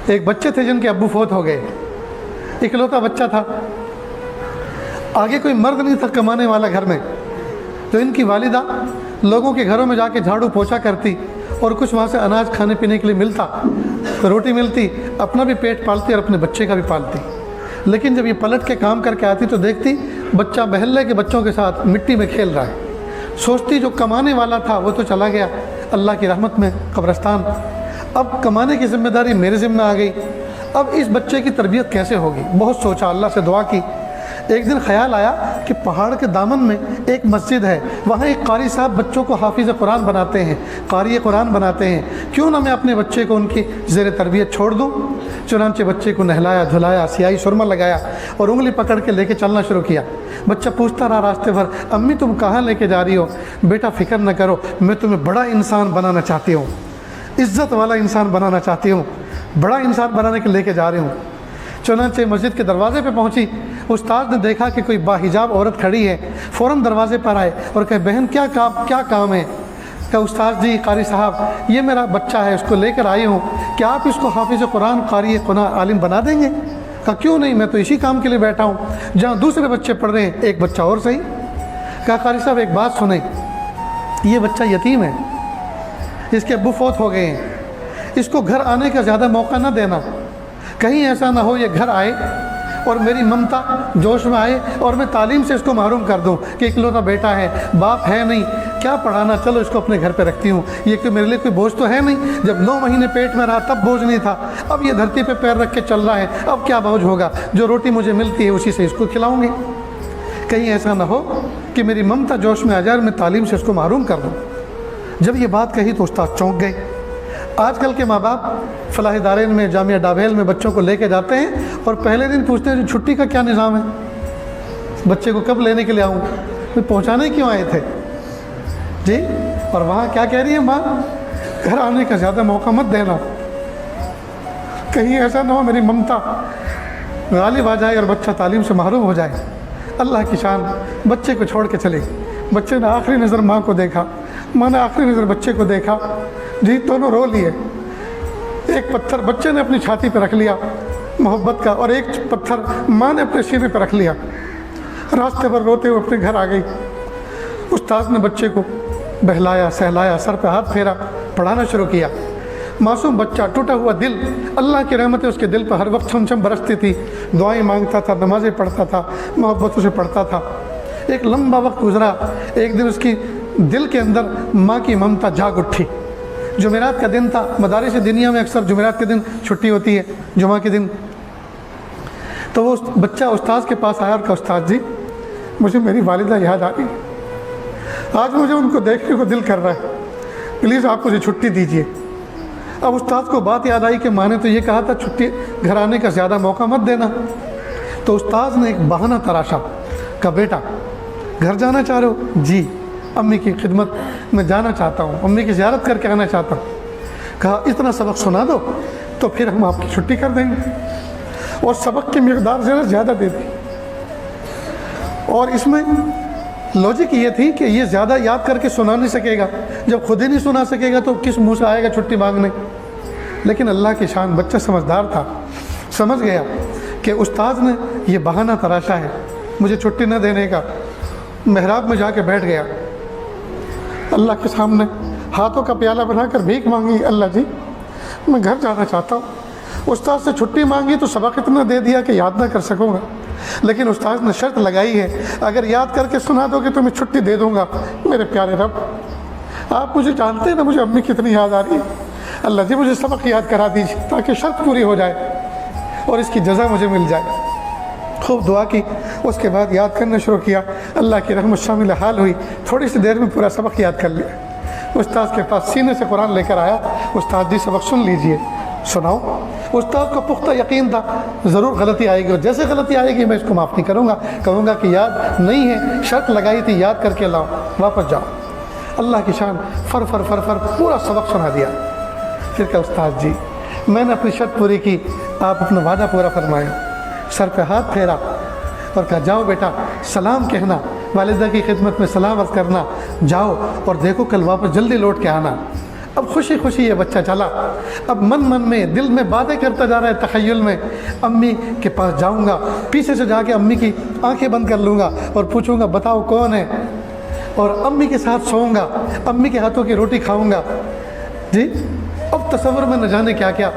ایک بچے تھے جن کے ابو فوت ہو گئے، اکلوتا بچہ تھا، آگے کوئی مرد نہیں تھا کمانے والا گھر میں، تو ان کی والدہ لوگوں کے گھروں میں جا کے جھاڑو پوچھا کرتی اور کچھ وہاں سے اناج کھانے پینے کے لیے ملتا، روٹی ملتی، اپنا بھی پیٹ پالتی اور اپنے بچے کا بھی پالتی۔ لیکن جب یہ پلٹ کے کام کر کے آتی تو دیکھتی بچہ محلے کے بچوں کے ساتھ مٹی میں کھیل رہا ہے، سوچتی جو کمانے والا تھا وہ تو چلا گیا اللہ کی رحمت میں قبرستان، اب کمانے کی ذمہ داری میرے ذمہ آ گئی، اب اس بچے کی تربیت کیسے ہوگی؟ بہت سوچا، اللہ سے دعا کی۔ ایک دن خیال آیا کہ پہاڑ کے دامن میں ایک مسجد ہے، وہاں ایک قاری صاحب بچوں کو حافظ قرآن بناتے ہیں، قاری قرآن بناتے ہیں، کیوں نہ میں اپنے بچے کو ان کی زیر تربیت چھوڑ دوں؟ چنانچہ بچے کو نہلایا دھلایا، سیاہی سرما لگایا اور انگلی پکڑ کے لے کے چلنا شروع کیا۔ بچہ پوچھتا رہا راستے بھر، امی تم کہاں لے کے جا رہی ہو؟ بیٹا فکر نہ کرو، میں تمہیں بڑا انسان بنانا چاہتی ہوں، عزت والا انسان بنانا چاہتی ہوں، بڑا انسان بنانے کے لے کے جا رہی ہوں۔ چنانچہ مسجد کے دروازے پہ پہنچی، استاد نے دیکھا کہ کوئی باحجاب عورت کھڑی ہے، فوراً دروازے پر آئے اور کہے بہن کیا کام ہے؟ کہ استاد جی قاری صاحب یہ میرا بچہ ہے، اس کو لے کر آئی ہوں، کیا آپ اس کو حافظ قرآن قاری قرآن عالم بنا دیں گے؟ کہا کیوں نہیں، میں تو اسی کام کے لیے بیٹھا ہوں، جہاں دوسرے بچے پڑھ رہے ہیں ایک بچہ اور صحیح۔ کہا قاری صاحب ایک بات سنیں، یہ بچہ یتیم ہے، اس کے ابو فوت ہو گئے ہیں، اس کو گھر آنے کا زیادہ موقع نہ دینا، کہیں ایسا نہ ہو یہ گھر آئے اور میری ممتا جوش میں آئے اور میں تعلیم سے اس کو محروم کر دوں کہ اکلوتا بیٹا ہے، باپ ہے نہیں، کیا پڑھانا، چلو اس کو اپنے گھر پہ رکھتی ہوں، یہ کہ میرے لیے کوئی بوجھ تو ہے نہیں، جب 9 مہینے پیٹ میں رہا تب بوجھ نہیں تھا، اب یہ دھرتی پہ پیر رکھ کے چل رہا ہے، اب کیا بوجھ ہوگا، جو روٹی مجھے ملتی ہے اسی سے اس کو کھلاؤں گی، کہیں ایسا نہ ہو کہ میری ممتا جوش میں آ جائے اور میں تعلیم سے اس کو محروم کر دوں۔ جب یہ بات کہی تو استاد چونک گئے۔ آج کل کے ماں باپ فلاحی دارین میں جامعہ ڈابھیل میں بچوں کو لے کے جاتے ہیں اور پہلے دن پوچھتے ہیں چھٹی کا کیا نظام ہے، بچے کو کب لینے کے لیے آؤں، میں پہنچانے کیوں آئے تھے جی؟ اور وہاں کیا کہہ رہی ہے ماں؟ گھر آنے کا زیادہ موقع مت دینا، کہیں ایسا نہ ہو میری ممتا غالب آ جائے اور بچہ تعلیم سے محروم ہو جائے۔ اللہ کی شان، بچے کو چھوڑ کے چلے، بچے نے آخری نظر ماں کو دیکھا، ماں نے آخری نظر بچے کو دیکھا، جی دونوں رو لیے، ایک پتھر بچے نے اپنی چھاتی پہ رکھ لیا محبت کا اور ایک پتھر ماں نے اپنے سینے پہ رکھ لیا، راستے پر روتے ہوئے اپنے گھر آ گئی۔ استاد نے بچے کو بہلایا سہلایا، سر پہ ہاتھ پھیرا، پڑھانا شروع کیا۔ معصوم بچہ، ٹوٹا ہوا دل، اللہ کی رحمتیں اس کے دل پہ ہر وقت چھم چھم برستی تھی، دعائیں مانگتا تھا، نمازیں پڑھتا تھا، محبتوں سے پڑھتا تھا۔ ایک لمبا وقت گزرا، ایک دن اس کی دل کے اندر ماں کی ممتا جاگ اٹھی۔ جمعرات کا دن تھا، مدارس دنیا میں اکثر جمعرات کے دن چھٹی ہوتی ہے، جمعہ کے دن، تو وہ بچہ استاد کے پاس آیا اور کہا استاد جی مجھے میری والدہ یاد آ گئی، آج مجھے ان کو دیکھنے کو دل کر رہا ہے، پلیز آپ مجھے چھٹی دیجیے۔ اب استاد کو بات یاد آئی کہ ماں نے تو یہ کہا تھا چھٹی گھر آنے کا زیادہ موقع مت دینا، تو استاد نے ایک بہانہ تراشا، کہا بیٹا گھر جانا چاہ رہے ہو؟ جی امی کی خدمت میں جانا چاہتا ہوں، امی کی زیارت کر کے آنا چاہتا ہوں۔ کہا اتنا سبق سنا دو تو پھر ہم آپ کی چھٹی کر دیں گے، اور سبق کی مقدار زیادہ دے دی۔ اور اس میں لوجک یہ تھی کہ یہ زیادہ یاد کر کے سنا نہیں سکے گا، جب خود ہی نہیں سنا سکے گا تو کس منہ سے آئے گا چھٹی مانگنے؟ لیکن اللہ کی شان، بچہ سمجھدار تھا، سمجھ گیا کہ استاد نے یہ بہانہ تراشا ہے مجھے چھٹی نہ دینے کا۔ محراب میں جا کے بیٹھ گیا، اللہ کے سامنے ہاتھوں کا پیالہ بنا کر بھیک مانگی، اللہ جی میں گھر جانا چاہتا ہوں۔ استاد سے چھٹی مانگی تو سبق اتنا دے دیا کہ یاد نہ کر سکوں گا، لیکن استاد نے شرط لگائی ہے اگر یاد کر کے سنا دو کہ تو میں چھٹی دے دوں گا۔ میرے پیارے رب، آپ مجھے جانتے ہیں نا مجھے امی کتنی یاد آ رہی ہے، اللہ جی مجھے سبق یاد کرا دیجیے تاکہ شرط پوری ہو جائے اور اس کی جزا مجھے مل جائے۔ خوب دعا کی، اس کے بعد یاد کرنا شروع کیا، اللہ کی رحمت شامل حال ہوئی، تھوڑی سی دیر میں پورا سبق یاد کر لیا۔ استاد کے پاس سینے سے قرآن لے کر آیا، استاد جی سبق سن لیجئے۔ سناؤ۔ استاد کو پختہ یقین تھا ضرور غلطی آئے گی، اور جیسے غلطی آئے گی میں اس کو معاف نہیں کروں گا، کہوں گا کہ یاد نہیں ہے، شرط لگائی تھی یاد کر کے لاؤ، واپس جاؤ۔ اللہ کی شان، فر فر فر فر پورا سبق سنا دیا۔ پھر کہا استاد جی میں نے اپنی شرط پوری کی، آپ اپنا وعدہ پورا فرمائیں۔ سر پہ ہاتھ پھیرا اور کہا جاؤ بیٹا سلام کہنا، والدہ کی خدمت میں سلام عرض کرنا، جاؤ اور دیکھو کل واپس جلدی لوٹ کے آنا۔ اب خوشی خوشی یہ بچہ چلا، اب من من میں دل میں باتیں کرتا جا رہا ہے تخیل میں، امی کے پاس جاؤں گا، پیچھے سے جا کے امی کی آنکھیں بند کر لوں گا اور پوچھوں گا بتاؤ کون ہے، اور امی کے ساتھ سوؤں گا، امی کے ہاتھوں کی روٹی کھاؤں گا۔ جی اب تصور میں نہ جانے کیا کیا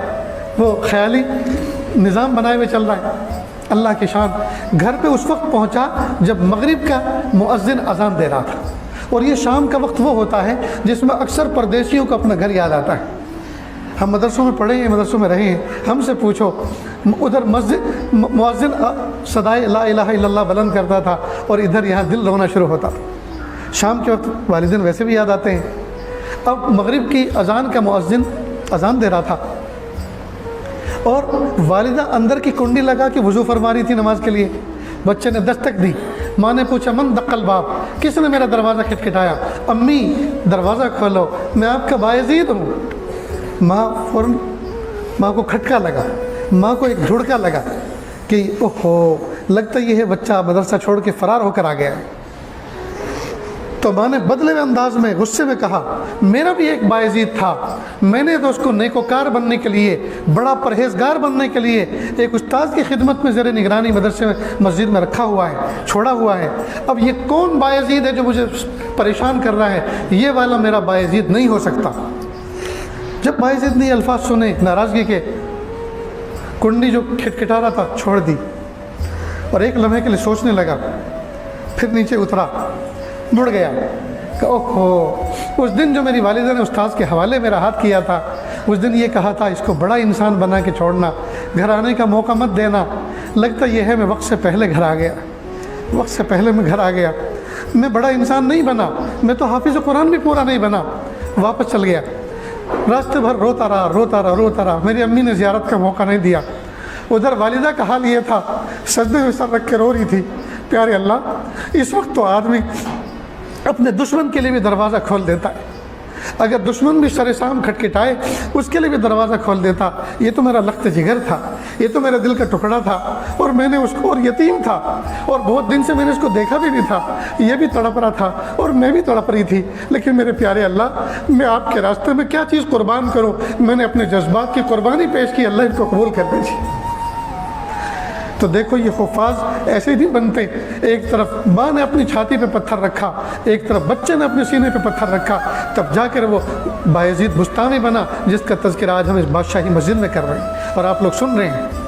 وہ خیالی نظام بنائے ہوئے چل رہا ہے۔ اللہ کی شان، گھر پہ اس وقت پہنچا جب مغرب کا مؤذن اذان دے رہا تھا، اور یہ شام کا وقت وہ ہوتا ہے جس میں اکثر پردیسیوں کو اپنا گھر یاد آتا ہے۔ ہم مدرسوں میں پڑھے ہیں، مدرسوں میں رہے ہیں، ہم سے پوچھو ادھر مسجد مؤذن صدائے لا الہ الا اللہ بلند کرتا تھا اور ادھر یہاں دل رونا شروع ہوتا تھا۔ شام کے وقت والدین ویسے بھی یاد آتے ہیں۔ اب مغرب کی اذان کا مؤذن اذان دے رہا تھا اور والدہ اندر کی کنڈی لگا کے وضو فرما رہی تھی نماز کے لیے۔ بچے نے دستک دی، ماں نے پوچھا من دق الباب، کس نے میرا دروازہ کھٹکھٹایا؟ امی دروازہ کھولو، میں آپ کا بایزید ہوں۔ ماں فوراً، ماں کو کھٹکا لگا، ماں کو ایک جھڑکا لگا کہ اوہو لگتا یہ ہے بچہ مدرسہ چھوڑ کے فرار ہو کر آ گیا ہے۔ تو ماں نے بدلے ہوئے انداز میں غصے میں کہا میرا بھی ایک بایزید تھا، میں نے تو اس کو نیکوکار بننے کے لیے، بڑا پرہیزگار بننے کے لیے ایک استاد کی خدمت میں زیر نگرانی مدرسے میں مسجد میں رکھا ہوا ہے، چھوڑا ہوا ہے۔ اب یہ کون بایزید ہے جو مجھے پریشان کر رہا ہے؟ یہ والا میرا بایزید نہیں ہو سکتا۔ جب بایزید نے یہ الفاظ سنے ناراضگی کے، کنڈی جو کھٹکھٹا رہا تھا چھوڑ دی اور ایک لمحے کے لیے سوچنے لگا، پھر نیچے اترا، مڑ گیا کہ اوہو اس دن جو میری والدہ نے استاذ کے حوالے میرا ہاتھ کیا تھا، اس دن یہ کہا تھا اس کو بڑا انسان بنا کے چھوڑنا، گھر آنے کا موقع مت دینا۔ لگتا یہ ہے میں وقت سے پہلے گھر آ گیا، وقت سے پہلے میں گھر آ گیا، میں بڑا انسان نہیں بنا، میں تو حافظ قرآن بھی پورا نہیں بنا۔ واپس چل گیا، راستے بھر روتا رہا، میری امی نے زیارت کا موقع نہیں دیا۔ ادھر والدہ کا حال یہ تھا، سجدے میں سر رکھ کے رو رہی تھی۔ پیارے اللہ، اس وقت تو آدمی اپنے دشمن کے لیے بھی دروازہ کھول دیتا ہے، اگر دشمن بھی سر سام کھٹکھٹائے اس کے لیے بھی دروازہ کھول دیتا۔ یہ تو میرا لخت جگر تھا، یہ تو میرے دل کا ٹکڑا تھا، اور میں نے اس کو، اور یتیم تھا، اور بہت دن سے میں نے اس کو دیکھا بھی نہیں تھا، یہ بھی تڑپ رہا تھا اور میں بھی تڑپ رہی تھی۔ لیکن میرے پیارے اللہ، میں آپ کے راستے میں کیا چیز قربان کروں؟ میں نے اپنے جذبات کی قربانی پیش کی، اللہ ان کو قبول کر دیجیے۔ تو دیکھو یہ حفاظ ایسے نہیں بنتے، ایک طرف ماں نے اپنی چھاتی پہ پتھر رکھا، ایک طرف بچے نے اپنے سینے پہ پتھر رکھا، تب جا کر وہ بایزید بستانی بنا جس کا تذکرہ آج ہم اس بادشاہی مسجد میں کر رہے ہیں اور آپ لوگ سن رہے ہیں۔